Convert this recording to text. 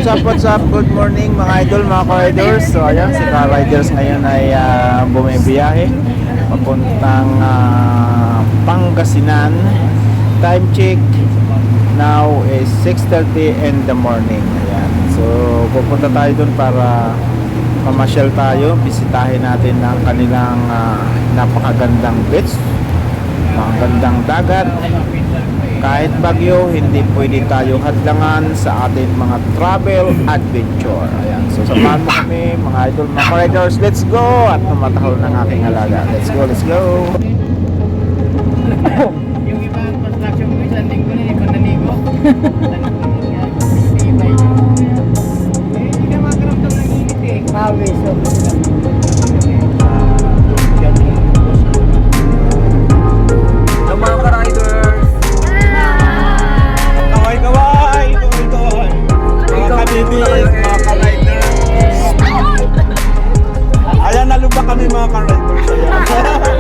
what's up? Good morning mga idol, mga ka-riders. So ayan, si ka-riders ngayon ay bumibiyahe papuntang Pangasinan. Time check now is 6:30 in the morning. Ayan. So pupunta tayo dun para mamasyal tayo, bisitahin natin ang kanilang napakagandang beach, magandang dagat. Kahit bagyo, hindi pwede tayo hadlangan sa ating mga travel adventure. Ayan. So samahan mo kami mga idol, mga riders. Let's go! At tumatahol ng aking alaga. Let's go, let's go! Yung iba ang construction mo, isang linggo na, ibang naligo. Hindi ka makaramdam ng init eh. Pawis. Hello mga ka-riders! Kaway-kaway! Kaway-kaway! Mga kabibis, mga ka-riders! Ayan, nalubak kami mga ka-riders. Ayan.